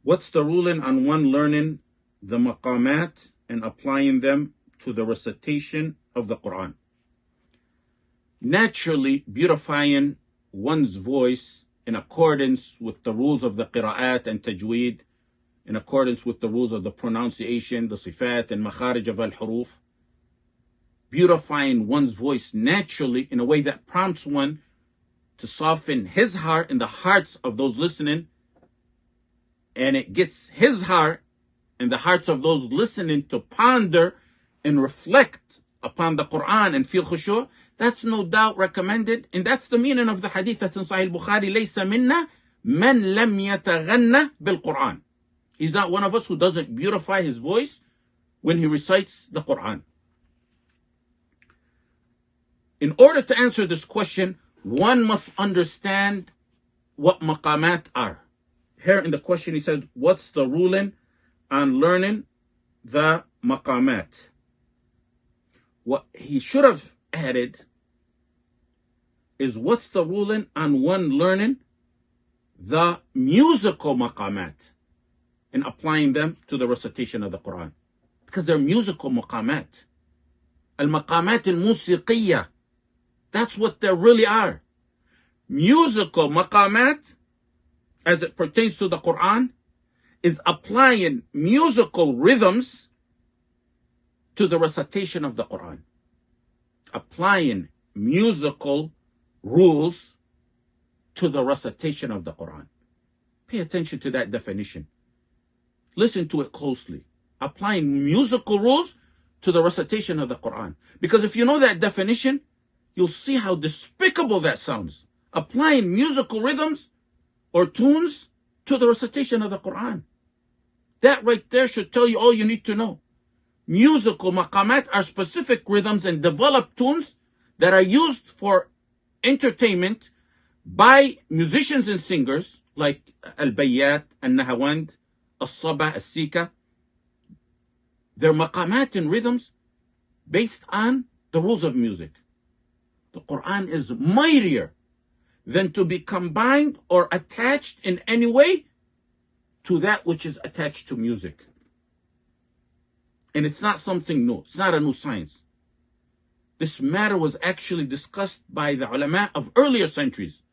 What's the ruling on one learning the Mekāmet and applying them to the recitation of the Quran? Naturally, beautifying one's voice in accordance with the rules of the qira'at and tajweed, in accordance with the rules of the pronunciation, the sifat and makharij of al-huruf, beautifying one's voice naturally in a way that prompts one to soften his heart and the hearts of those listening, and it gets his heart and the hearts of those listening to ponder and reflect upon the Quran and feel khushu'. That's no doubt recommended, and that's the meaning of the hadith that's in Sahih Bukhari. لَيْسَ مِنَّا مَنْ لَمْ يَتَغَنَّ بِالْقُرْآنِ. He's not one of us who doesn't beautify his voice when he recites the Quran. In order to answer this question, one must understand what Mekāmet are. Here in the question he says, what's the ruling on learning the Mekāmet? What he should have added is what's the ruling on one learning the musical Mekāmet and applying them to the recitation of the Quran. Because they're musical Mekāmet. Al-Mekāmet al-Musiqiyya. That's what they really are. Musical Mekāmet, as it pertains to the Quran, is applying musical rhythms to the recitation of the Quran. Applying musical rules to the recitation of the Quran. Pay attention to that definition. Listen to it closely. Applying musical rules to the recitation of the Quran. Because if you know that definition, you'll see how despicable that sounds. Applying musical rhythms or tunes to the recitation of the Quran. That right there should tell you all you need to know. Musical Mekāmet are specific rhythms and developed tunes that are used for entertainment by musicians and singers like Al-Bayyat, Al-Nahawand, Al-Sabah, Al-Sika. They're Mekāmet and rhythms based on the rules of music. The Quran is mightier than to be combined or attached in any way to that which is attached to music. And it's not something new. It's not a new science. This matter was actually discussed by the ulama of earlier centuries,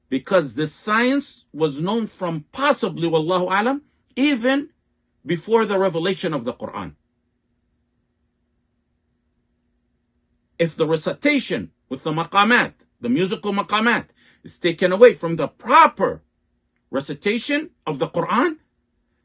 because this science was known from possibly, wallahu alam, even before the revelation of the Quran. If the recitation with the Mekāmet, the musical Mekāmet, is taken away from the proper recitation of the Quran,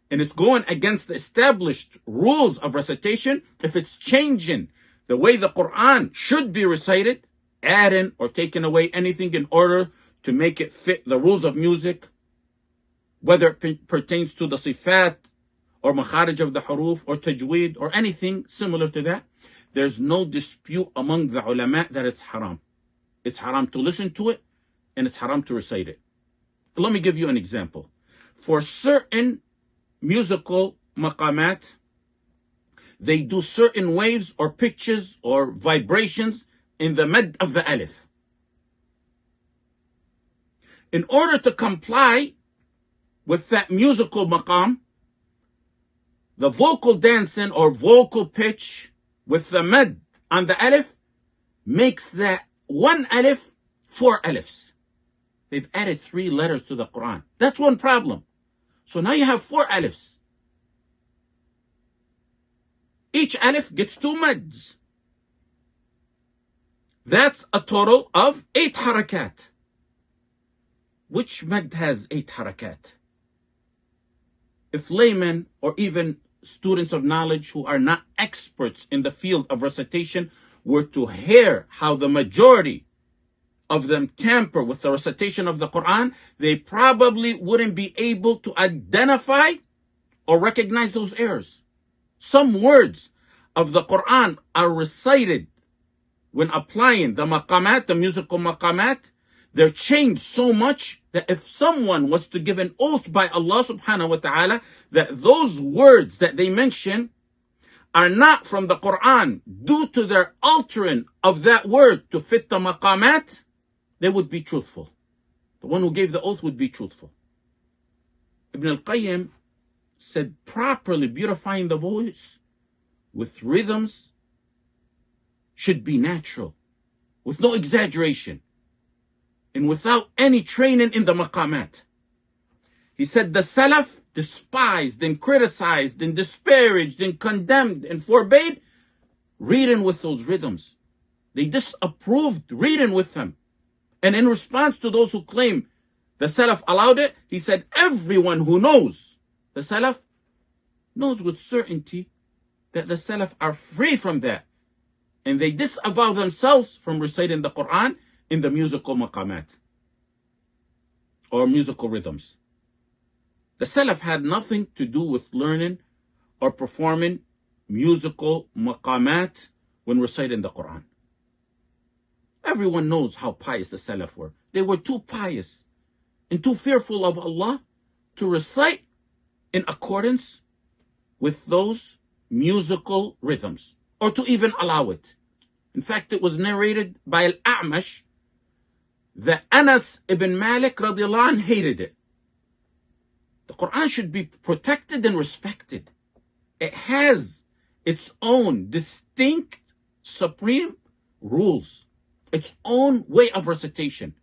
and it's going against the established rules of recitation, if it's changing the way the Quran should be recited, adding or taking away anything in order to make it fit the rules of music, whether it pertains to the sifat or makharij of the huruf or tajweed or anything similar to that, there's no dispute among the ulama that it's haram. It's haram to listen to it, and it's haram to recite it. Let me give you an example. For certain musical Mekāmet, they do certain waves or pitches or vibrations in the med of the alif. In order to comply with that musical maqam, the vocal dancing or vocal pitch with the med on the alif makes that one alif 4 alifs. They've added 3 letters to the Quran. That's one problem. So now you have 4 alifs. Each alif gets 2 mads. That's a total of 8 harakat. Which mad has 8 harakat? If laymen or even students of knowledge who are not experts in the field of recitation were to hear how the majority of them tamper with the recitation of the Quran, they probably wouldn't be able to identify or recognize those errors. Some words of the Quran are recited when applying the Mekāmet, the musical Mekāmet. They're changed so much that if someone was to give an oath by Allah subhanahu wa ta'ala that those words that they mention are not from the Quran due to their altering of that word to fit the Mekāmet, they would be truthful. The one who gave the oath would be truthful. Ibn al-Qayyim said properly beautifying the voice with rhythms should be natural, with no exaggeration, and without any training in the Mekāmet. He said the Salaf despised and criticized and disparaged and condemned and forbade reading with those rhythms. They disapproved reading with them. And in response to those who claim the Salaf allowed it, he said everyone who knows the Salaf knows with certainty that the Salaf are free from that. And they disavow themselves from reciting the Quran in the musical Mekāmet or musical rhythms. The Salaf had nothing to do with learning or performing musical Mekāmet when reciting the Quran. Everyone knows how pious the Salaf were. They were too pious and too fearful of Allah to recite in accordance with those musical rhythms or to even allow it. In fact, it was narrated by Al-A'mash that Anas ibn Malik radiallahu anh hated it. The Quran should be protected and respected. It has its own distinct, supreme rules, its own way of recitation.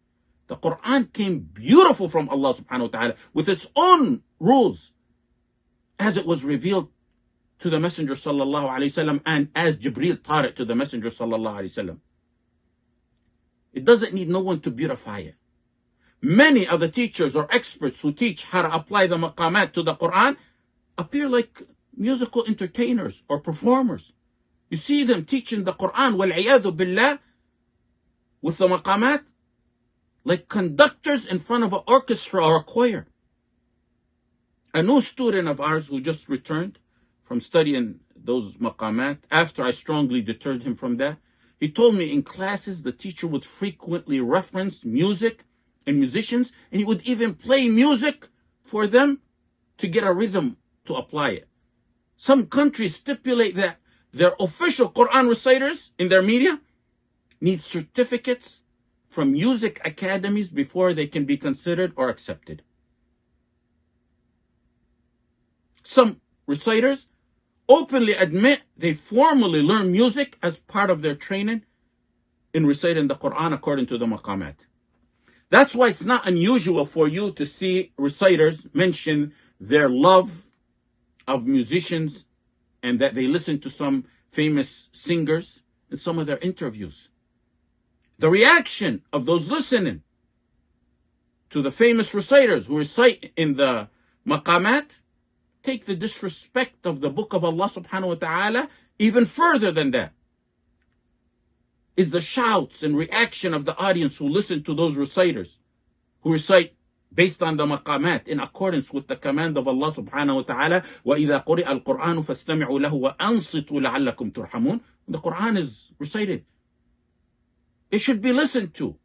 The Quran came beautiful from Allah subhanahu wa ta'ala with its own rules as it was revealed to the Messenger sallallahu alayhi wasallam and as Jibreel taught it to the Messenger sallallahu alayhi wasallam. It doesn't need no one to beautify it. Many of the teachers or experts who teach how to apply the Mekāmet to the Quran appear like musical entertainers or performers. You see them teaching the Quran, wal-'iyadhu billah, with the Mekāmet, like conductors in front of an orchestra or a choir. A new student of ours who just returned from studying those Mekāmet, after I strongly deterred him from that, he told me in classes the teacher would frequently reference music and musicians, and he would even play music for them to get a rhythm to apply it. Some countries stipulate that their official Quran reciters in their media need certificates from music academies before they can be considered or accepted. Some reciters openly admit they formally learn music as part of their training in reciting the Quran according to the Mekāmet. That's why it's not unusual for you to see reciters mention their love of musicians and that they listen to some famous singers in some of their interviews. The reaction of those listening to the famous reciters who recite in the Mekāmet take the disrespect of the book of Allah subhanahu wa ta'ala even further than that. Is the shouts and reaction of the audience who listen to those reciters who recite based on the Mekāmet in accordance with the command of Allah subhanahu wa ta'ala, وَإِذَا قُرِئَ الْقُرْآنُ فَاسْتَمِعُوا لَهُ وَأَنصِتُوا لَعَلَّكُمْ تُرْحَمُونَ. The Quran is recited, it should be listened to.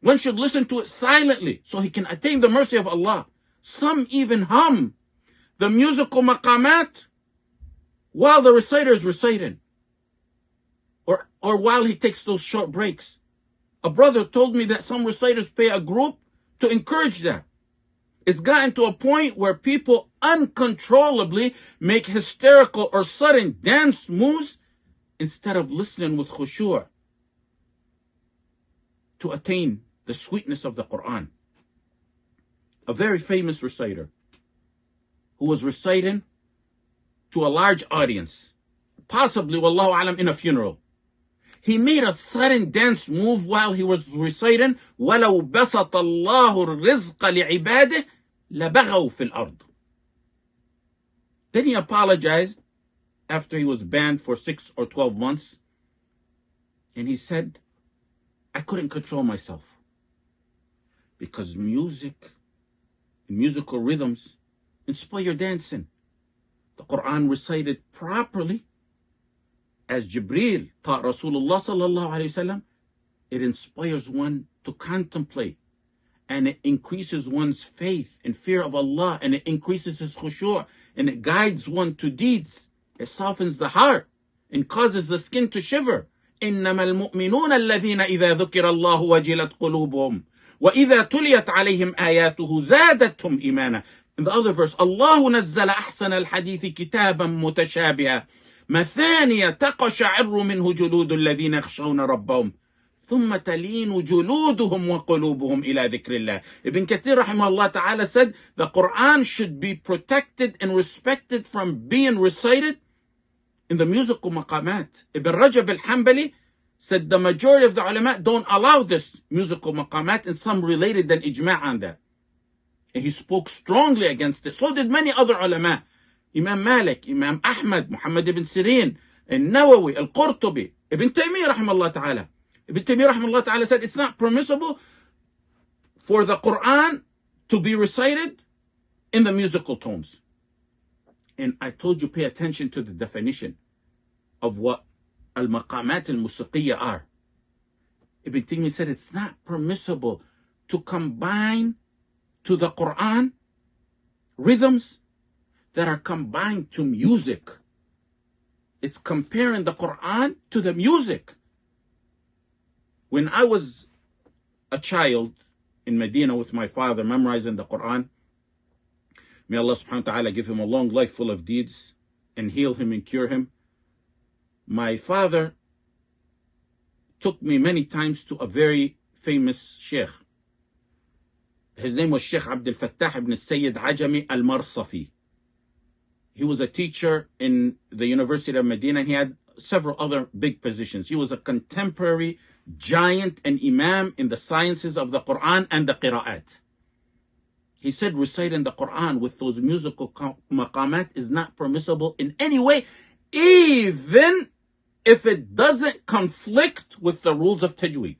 One should listen to it silently so he can attain the mercy of Allah. Some even hum the musical Mekāmet while the reciter is reciting, or while he takes those short breaks. A brother told me that some reciters pay a group to encourage that. It's gotten to a point where people uncontrollably make hysterical or sudden dance moves instead of listening with khushu' to attain the sweetness of the Quran. A very famous reciter who was reciting to a large audience, possibly, wallahu alam, in a funeral. He made a sudden dance move while he was reciting, وَلَوْ بَسَطَ اللَّهُ الرِّزْقَ لِعِبَادِهِ لَبَغَوْا فِي الْأَرْضِ. Then he apologized after he was banned for 6 or 12 months. And he said, I couldn't control myself. Because music and musical rhythms inspire dancing. The Quran recited properly, as Jibreel taught Rasulullah sallallahu alayhi wasallam, it inspires one to contemplate, and it increases one's faith and fear of Allah, and it increases his khushu', and it guides one to deeds. It softens the heart and causes the skin to shiver. إِنَّمَا الْمُؤْمِنُونَ الَّذِينَ إِذَا ذُكِرَ اللَّهُ وَجِلَتْ قُلُوبُهُمْ وَإِذَا تُلِيَتْ عَلَيْهِمْ آيَاتُهُ زَادَتْهُمْ إِيمَانًا. In the other verse, الله نزل أحسن الحديث كتابا متشابها مثانية تقشعر منه جلود الذين يخشون ربهم ثم تلين جلودهم وقلوبهم إلى ذكر الله. Ibn Kathir rahimahullah ta'ala said the Quran should be protected and respected from being recited in the musical maqamat. Ibn Rajab al-Hanbali said the majority of the ulama don't allow this musical maqamat, and some related an ijma' on that. And he spoke strongly against it. So did many other ulama. Imam Malik, Imam Ahmad, Muhammad ibn Sirin, Al-Nawawi, Al-Qurtubi, Ibn Taymiyyah rahimahullah ta'ala. Ibn Taymiyyah rahimahullah ta'ala said it's not permissible for the Quran to be recited in the musical tones. And I told you, pay attention to the definition of what al-maqamat al-musiqiyya are. Ibn Taymiyyah said it's not permissible to combine to the Quran rhythms that are combined to music. It's comparing the Quran to the music. When I was a child in Medina with my father memorizing the Quran, may Allah subhanahu wa ta'ala give him a long life full of deeds and heal him and cure him. My father took me many times to a very famous sheikh. His name was Sheikh Abdul Fattah ibn Sayyid Ajami al-Marsafi. He was a teacher in the University of Medina, and he had several other big positions. He was a contemporary giant and imam in the sciences of the Quran and the qira'at. He said reciting the Quran with those musical maqamat is not permissible in any way, even if it doesn't conflict with the rules of tajweed.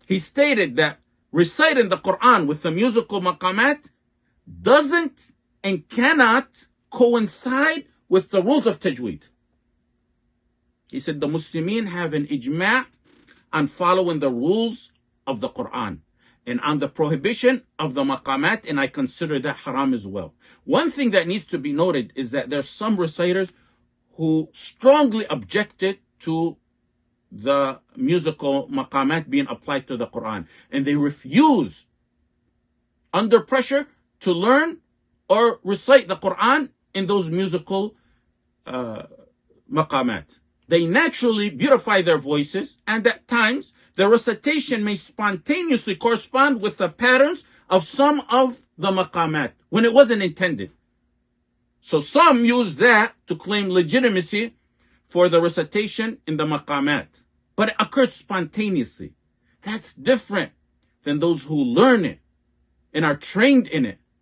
He stated that reciting the Quran with the musical maqamat doesn't and cannot coincide with the rules of tajweed. He said the Muslimin have an ijma' on following the rules of the Quran and on the prohibition of the maqamat, and I consider that haram as well. One thing that needs to be noted is that there's some reciters who strongly objected to the musical maqamat being applied to the Quran, and they refused under pressure to learn or recite the Quran in those musical maqamat. They naturally beautify their voices, and at times the recitation may spontaneously correspond with the patterns of some of the maqamat when it wasn't intended. So some use that to claim legitimacy for the recitation in the maqamat, but it occurred spontaneously. That's different than those who learn it and are trained in it